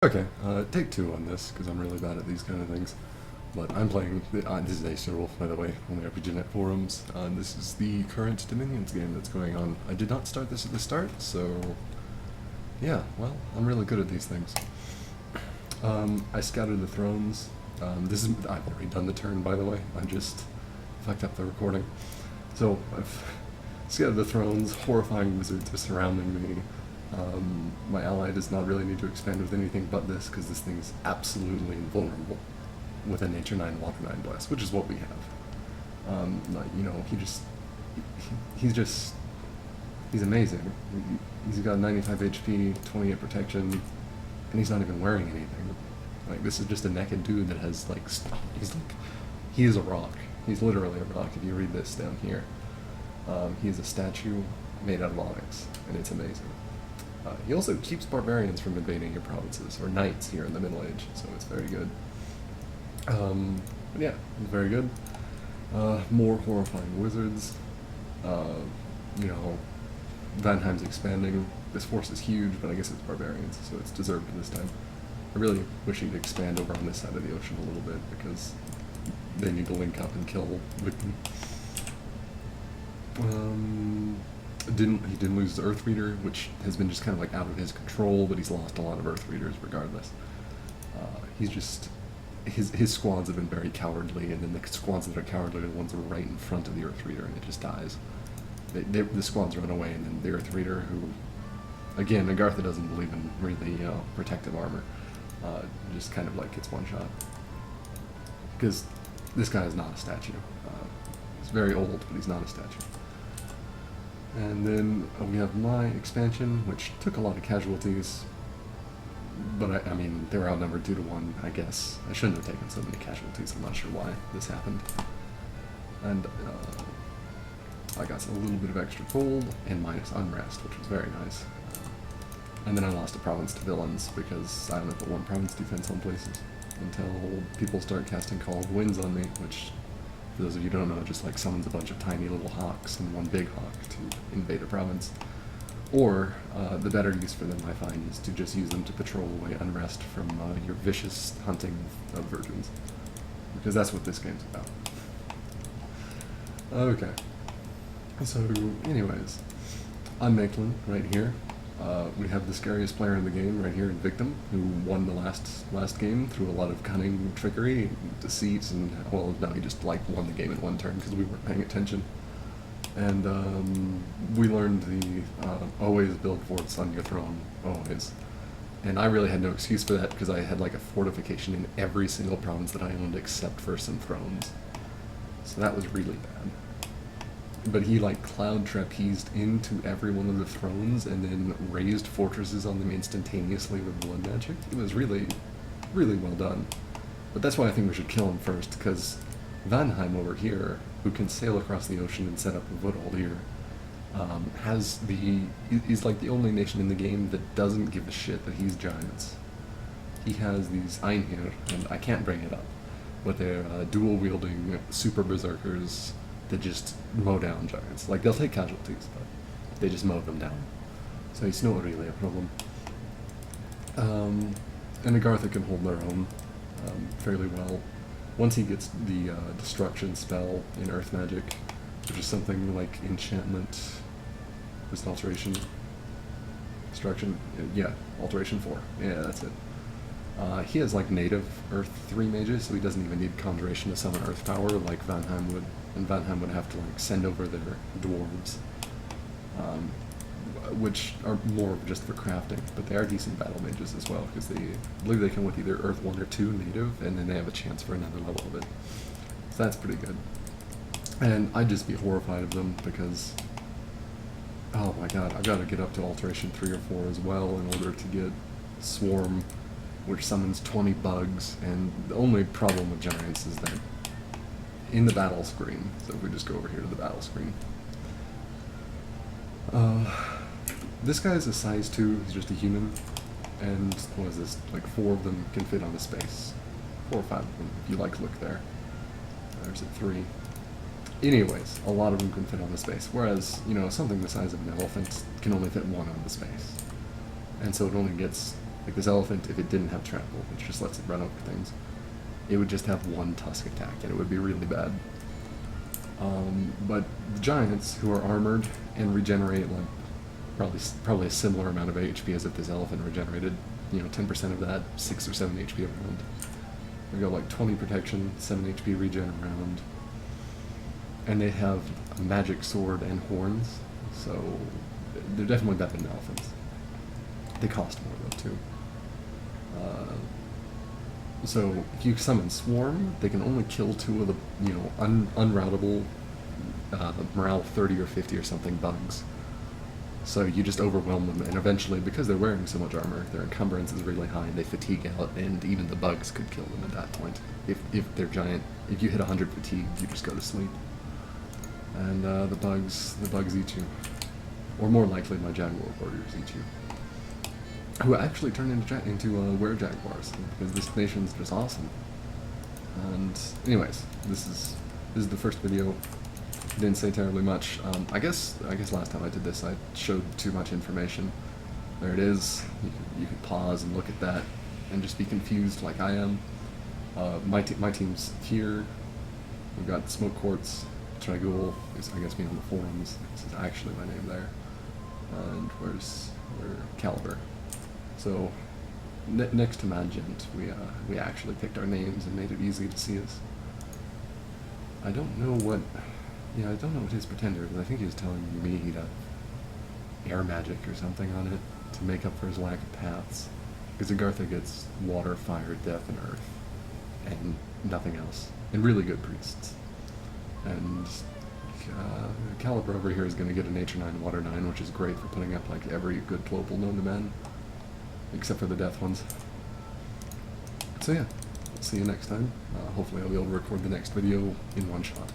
Okay, take two on this, because I'm really bad at these kind of things. But I'm playing, this is Ace Wolf, by the way, on the RPGNet forums. This is the current Dominions game that's going on. I did not start this at the start, so yeah, well, I'm really good at these things. I scouted the thrones. I've already done the turn, by the way. I just fucked up the recording. So, I've scouted the thrones, horrifying wizards are surrounding me. My ally does not really need to expand with anything but this, because this thing's absolutely invulnerable with a Nature 9 Water 9 Blast, which is what we have. He's amazing. He's got 95 HP, 28 protection, and he's not even wearing anything. Like, this is just a naked dude that has, he is a rock. He's literally a rock if you read this down here. He is a statue made out of onyx, and it's amazing. He also keeps barbarians from invading your provinces, or knights here in the Middle Age, so it's very good. But yeah, it's very good. More horrifying wizards. Vanheim's expanding. This force is huge, but I guess it's barbarians, so it's deserved this time. I really wish he'd expand over on this side of the ocean a little bit, because they need to link up and kill Victim. He didn't lose his Earth Reader, which has been just kind of like out of his control, but he's lost a lot of Earth Readers regardless. His squads have been very cowardly, and then the squads that are cowardly are the ones that are right in front of the Earth Reader, and it just dies. The squads run away, and then the Earth Reader, who, again, Agartha doesn't believe in really protective armor, just kind of like gets one shot. Because this guy is not a statue. He's very old, but he's not a statue. And then we have my expansion, which took a lot of casualties, but I mean, they were outnumbered 2-1, I guess. I shouldn't have taken so many casualties, I'm not sure why this happened. And I got a little bit of extra gold, and minus unrest, which was very nice. And then I lost a province to villains, because I only put one province defense on places, until people start casting Call of Winds on me, which, for those of you who don't know, just like summons a bunch of tiny little hawks and one big hawk to invade a province. Or, the better use for them, I find, is to just use them to patrol away unrest from your vicious hunting of virgins. Because that's what this game's about. Okay. So, anyways, I'm Maitland, right here. We have the scariest player in the game right here in Victim, who won the last game through a lot of cunning, trickery, deceit, and, well, no, he just, won the game in one turn because we weren't paying attention. And, we learned the, always build forts on your throne, always. And I really had no excuse for that because I had, a fortification in every single province that I owned except for some thrones. So that was really bad. But he, cloud trapezed into every one of the thrones and then raised fortresses on them instantaneously with blood magic. It was really, really well done. But that's why I think we should kill him first, because Vanheim over here, who can sail across the ocean and set up a foothold here, he's the only nation in the game that doesn't give a shit that he's giants. He has these Einhir, and I can't bring it up, but they're dual-wielding super berserkers that just mow down giants. They'll take casualties, but they just mow them down. So it's not really a problem. And Agartha can hold their own fairly well. Once he gets the destruction spell in Earth Magic, which is something like enchantment, was an alteration, destruction, alteration 4, yeah, that's it. He has native Earth 3 mages, so he doesn't even need conjuration to summon Earth power like Vanheim would, and Vanheim would have to send over their dwarves, which are more just for crafting, but they are decent battle mages as well, because I believe they come with either Earth 1 or 2 native, and then they have a chance for another level of it. So that's pretty good. And I'd just be horrified of them, because, oh my god, I've got to get up to Alteration 3 or 4 as well in order to get Swarm, which summons 20 bugs, and the only problem with giants is that in the battle screen, so if we just go over here to the battle screen, this guy is a size 2, he's just a human, and what is this, 4 of them can fit on the space. 4 or 5 of them, if you look there. There's a 3. Anyways, a lot of them can fit on the space, whereas, something the size of an elephant can only fit 1 on the space. And so it only gets Like this elephant, if it didn't have trample, which just lets it run over things, it would just have one tusk attack, and it would be really bad. But the giants, who are armored and regenerate like probably a similar amount of HP as if this elephant regenerated, 10% of that, 6 or 7 HP a round. They go like 20 protection, 7 HP regen around, and they have a magic sword and horns, so they're definitely better than elephants. They cost more though too. So if you summon Swarm, they can only kill 2 of the unroutable morale 30 or 50 or something bugs. So you just overwhelm them, and eventually, because they're wearing so much armor, their encumbrance is really high, and they fatigue out, and even the bugs could kill them at that point. If they're giant, if you hit 100 fatigue, you just go to sleep. And the bugs eat you. Or more likely, my Jaguar warriors eat you. Who actually turn into were-jaguars, because this nation's just awesome. And anyways, this is the first video. Didn't say terribly much. I guess last time I did this, I showed too much information. There it is. You could pause and look at that, and just be confused like I am. My team's here. We've got Smoke Quartz, Tragul is I guess me on the forums. This is actually my name there. And where's Caliber? So next to Magent, we actually picked our names and made it easy to see us. I don't know what his pretender is. I think he was telling me he'd have air magic or something on it to make up for his lack of paths. Because Agartha gets water, fire, death, and earth, and nothing else. And really good priests. And Caliber over here is going to get a Nature 9, Water 9, which is great for putting up like every good global known to man. Except for the death ones. So yeah, see you next time. Hopefully I'll be able to record the next video in one shot.